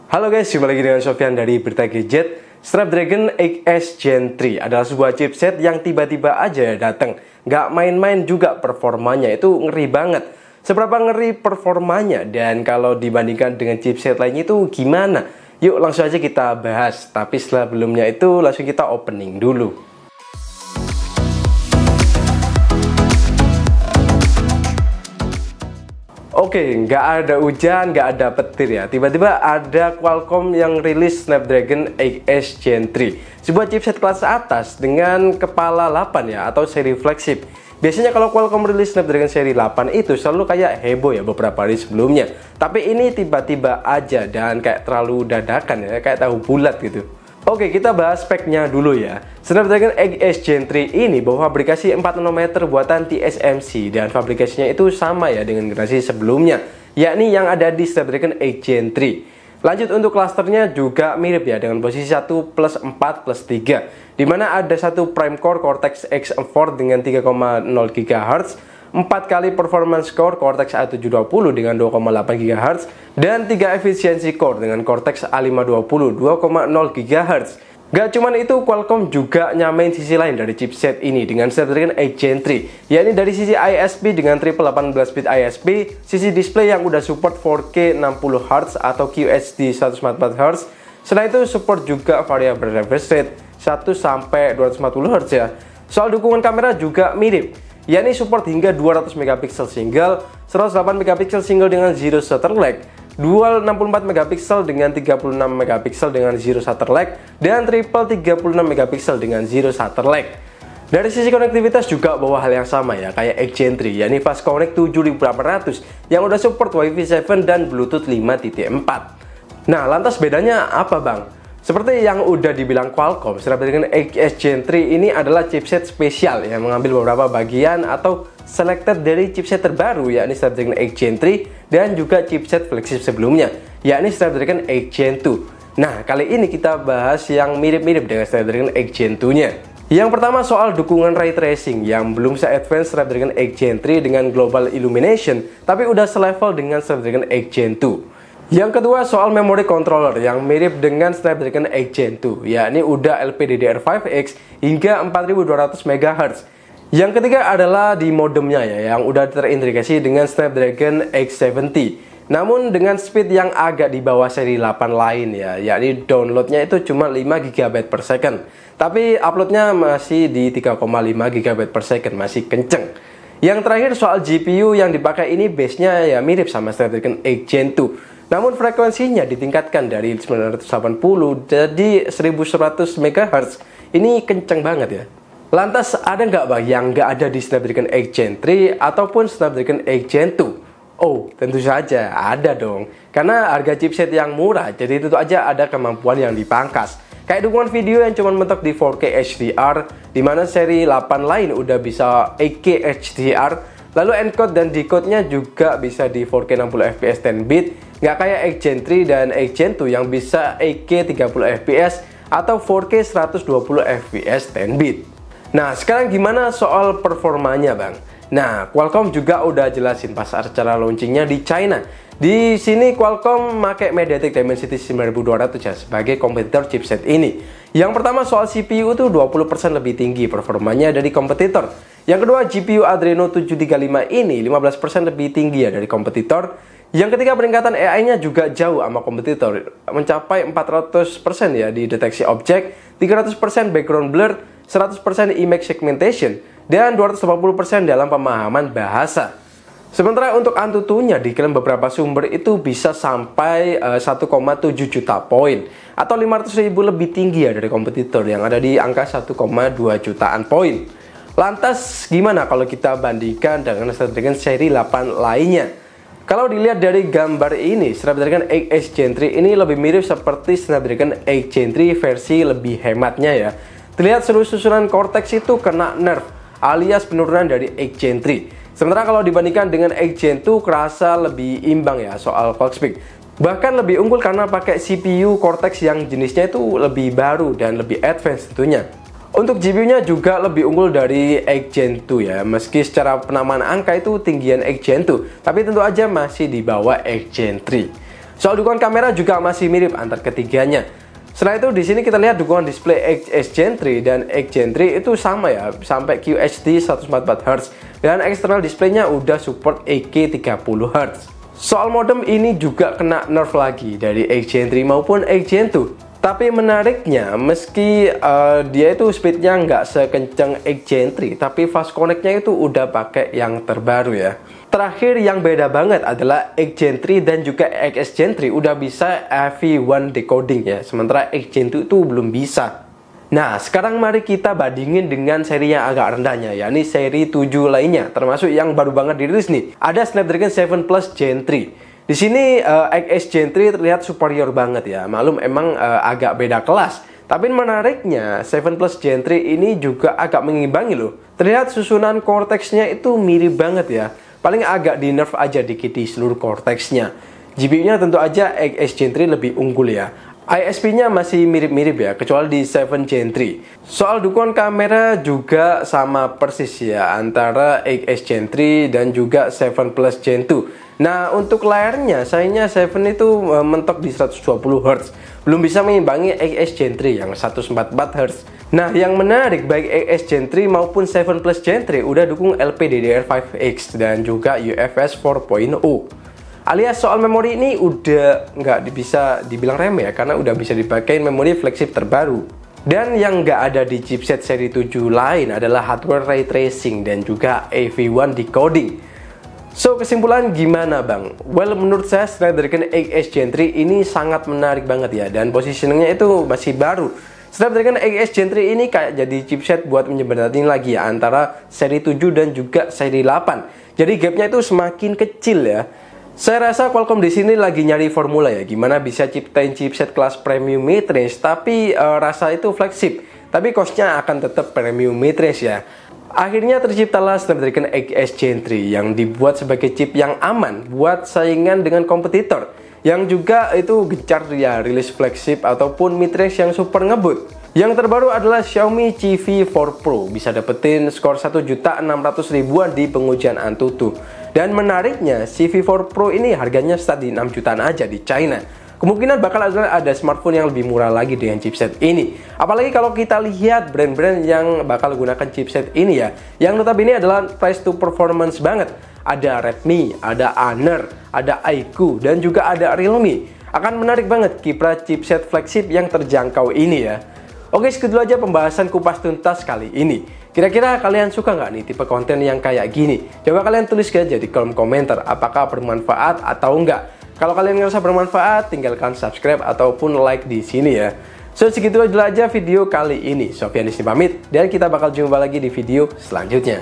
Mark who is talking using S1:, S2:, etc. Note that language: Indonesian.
S1: Halo guys, jumpa lagi dengan Sofyan dari Berita Gadget. Snapdragon 8S Gen 3 adalah sebuah chipset yang tiba-tiba aja datang. Nggak main-main juga performanya, itu ngeri banget. Seberapa ngeri performanya dan kalau dibandingkan dengan chipset lainnya itu gimana? Yuk langsung aja kita bahas. Tapi sebelumnya itu langsung kita opening dulu. Oke, nggak ada hujan, nggak ada petir ya. Tiba-tiba ada Qualcomm yang rilis Snapdragon 8S Gen 3, sebuah chipset kelas atas dengan kepala 8 ya, atau seri flagship. Biasanya kalau Qualcomm rilis Snapdragon seri 8 itu selalu kayak heboh ya beberapa hari sebelumnya. Tapi ini tiba-tiba aja dan kayak terlalu dadakan ya, kayak tahu bulat gitu. Oke, kita bahas speknya dulu ya. Snapdragon 8S Gen 3 ini bawa fabrikasi 4 nanometer buatan TSMC dan fabrikasinya itu sama ya dengan generasi sebelumnya, yakni yang ada di Snapdragon 8 Gen 3. Lanjut untuk klasternya juga mirip ya dengan posisi 1 plus 4 plus 3, dimana ada satu prime core Cortex X4 dengan 3,0 GHz, 4 kali performance core Cortex A720 dengan 2,8 GHz, dan 3 efisiensi core dengan Cortex A520 2,0 GHz. Gak cuman itu, Qualcomm juga nyamain sisi lain dari chipset ini dengan Snapdragon 8 Gen 3, yakni dari sisi ISP dengan triple 18-bit ISP, sisi display yang udah support 4K 60Hz atau QHD 144Hz. Selain itu support juga variable refresh rate 1-240Hz ya. Soal dukungan kamera juga mirip, yakni support hingga 200 megapiksel single, 108 megapiksel single dengan zero shutter lag, dual 64 megapiksel dengan 36 megapiksel dengan zero shutter lag, dan triple 36 megapiksel dengan zero shutter lag. Dari sisi konektivitas juga bawa hal yang sama ya, kayak 8 Gen 3, yakni Fast Connect 7800 yang udah support Wi-Fi 7 dan Bluetooth 5.4. Nah, lantas bedanya apa bang? Seperti yang udah dibilang Qualcomm, Snapdragon 8S Gen 3 ini adalah chipset spesial yang mengambil beberapa bagian atau selected dari chipset terbaru, yakni Snapdragon 8 Gen 3 dan juga chipset flagship sebelumnya, yakni Snapdragon 8 Gen 2. Nah, kali ini kita bahas yang mirip-mirip dengan Snapdragon 8 Gen 2-nya. Yang pertama soal dukungan ray tracing yang belum se-advance Snapdragon 8 Gen 3 dengan global illumination, tapi udah selevel dengan Snapdragon 8 Gen 2. Yang kedua soal memory controller yang mirip dengan Snapdragon 8 Gen 2, yakni udah LPDDR5X hingga 4200 MHz. Yang ketiga adalah di modemnya ya, yang udah terintegrasi dengan Snapdragon 870. Namun dengan speed yang agak di bawah seri 8 lain ya, yakni downloadnya itu cuma 5 GB per second. Tapi uploadnya masih di 3,5 GB per second, masih kenceng. Yang terakhir soal GPU yang dipakai ini base-nya ya mirip sama Snapdragon 8 Gen 2. Namun frekuensinya ditingkatkan dari 980 jadi 1100 MHz. Ini kenceng banget ya. Lantas ada nggak bang yang nggak ada di Snapdragon 8 Gen 3 ataupun Snapdragon 8 Gen 2? Oh, tentu saja ada dong. Karena harga chipset yang murah, jadi tentu aja ada kemampuan yang dipangkas. Kayak dukungan video yang cuma mentok di 4K HDR, dimana seri 8 lain udah bisa 8K HDR. Lalu encode dan decode-nya juga bisa di 4K 60 fps 10 bit. Nggak kayak 8 Gen 3 dan 8 Gen 2 yang bisa 8K 30 fps atau 4K 120 fps 10 bit. Nah, sekarang gimana soal performanya bang? Nah, Qualcomm juga udah jelasin pas acara launchingnya di China. Di sini Qualcomm pakai MediaTek Dimensity 9200 ya sebagai kompetitor chipset ini. Yang pertama soal CPU itu 20% lebih tinggi performanya dari kompetitor. Yang kedua, GPU Adreno 735 ini 15% lebih tinggi ya dari kompetitor. Yang ketiga, peningkatan AI-nya juga jauh sama kompetitor, mencapai 400% ya di deteksi objek, 300% background blur, 100% image segmentation, dan 280% dalam pemahaman bahasa. Sementara untuk Antutunya diklaim beberapa sumber itu bisa sampai 1,7 juta poin atau 500.000 lebih tinggi ya dari kompetitor yang ada di angka 1,2 jutaan poin. Lantas gimana kalau kita bandingkan dengan Snapdragon seri 8 lainnya? Kalau dilihat dari gambar ini, Snapdragon 8S Gen 3 ini lebih mirip seperti Snapdragon 8 Gen 3 versi lebih hematnya ya. Terlihat seluruh susunan Cortex itu kena nerf alias penurunan dari 8 Gen 3. Sementara kalau dibandingkan dengan 8 Gen 2 kerasa lebih imbang ya soal clock speed. Bahkan lebih unggul karena pakai CPU Cortex yang jenisnya itu lebih baru dan lebih advance tentunya. Untuk GPU-nya juga lebih unggul dari 8 Gen 2 ya, meski secara penamaan angka itu tinggian 8 Gen 2, tapi tentu aja masih di bawah 8 Gen 3. Soal dukungan kamera juga masih mirip antar ketiganya. Selain itu di sini kita lihat dukungan display XS Gen 3 dan X Gen 3 itu sama ya, sampai QHD 144Hz, dan eksternal displaynya udah support 8K 30Hz. Soal modem ini juga kena nerf lagi dari X Gen 3 maupun X Gen 2. Tapi menariknya, meski dia itu speednya nggak sekencang X Gen 3, tapi fast connect-nya itu udah pakai yang terbaru ya. Terakhir yang beda banget adalah X Gen 3 dan juga XS Gen 3 udah bisa AV1 decoding ya, sementara X Gen 2 itu belum bisa. Nah, sekarang mari kita bandingin dengan seri yang agak rendahnya, yakni seri 7 lainnya, termasuk yang baru banget dirilis nih. Ada Snapdragon 7 Plus Gen 3. Di sini XS Gen 3 terlihat superior banget ya, maklum emang agak beda kelas. Tapi menariknya, 7 Plus Gen 3 ini juga agak mengimbangi loh. Terlihat susunan Cortex-nya itu mirip banget ya. Paling agak di nerf aja dikit di seluruh Cortex-nya. GPU-nya tentu aja XS Gen 3 lebih unggul ya. ISP-nya masih mirip-mirip ya, kecuali di 7 Gen 3. Soal dukungan kamera juga sama persis ya, antara XS Gen 3 dan juga 7 Plus Gen 2. Nah, untuk layarnya, sayangnya 7 itu mentok di 120Hz. Belum bisa mengimbangi XS Gen 3 yang 144Hz. Nah, yang menarik, baik XS Gen 3 maupun 7 Plus Gen 3 udah dukung LPDDR5X dan juga UFS 4.0. Alias soal memori ini udah nggak bisa dibilang remeh ya, karena udah bisa dipakai memori flagship terbaru. Dan yang nggak ada di chipset seri 7 lain adalah hardware ray tracing dan juga AV1 decoding. So, kesimpulan gimana bang? Well, menurut saya Snapdragon XS Gen 3 ini sangat menarik banget ya, dan positioningnya itu masih baru. Snapdragon XS Gen 3 ini kayak jadi chipset buat menjembatani lagi ya, antara seri 7 dan juga seri 8. Jadi gapnya itu semakin kecil ya. Saya rasa Qualcomm di sini lagi nyari formula ya, gimana bisa ciptain chipset kelas premium mid-range tapi rasa itu flagship, tapi costnya akan tetap premium mid-range ya. Akhirnya terciptalah Snapdragon XS Gen 3 yang dibuat sebagai chip yang aman buat saingan dengan kompetitor, yang juga itu gencar ya rilis flagship ataupun mid-range yang super ngebut. Yang terbaru adalah Xiaomi CV4 Pro, bisa dapetin skor 1.600.000-an di pengujian Antutu. Dan menariknya, CV4 Pro ini harganya start di 6 jutaan aja di China. Kemungkinan bakal ada smartphone yang lebih murah lagi dengan chipset ini. Apalagi kalau kita lihat brand-brand yang bakal gunakan chipset ini ya, yang notabene adalah price to performance banget. Ada Redmi, ada Honor, ada iQOO, dan juga ada Realme. Akan menarik banget kiprah chipset flagship yang terjangkau ini ya. Oke, segitu aja pembahasan kupas tuntas kali ini. Kira-kira kalian suka nggak nih tipe konten yang kayak gini? Coba kalian tulis aja di kolom komentar apakah bermanfaat atau enggak. Kalau kalian ngerasa bermanfaat, tinggalkan subscribe ataupun like di sini ya. So, segitu aja video kali ini. Sofyan disini pamit, dan kita bakal jumpa lagi di video selanjutnya.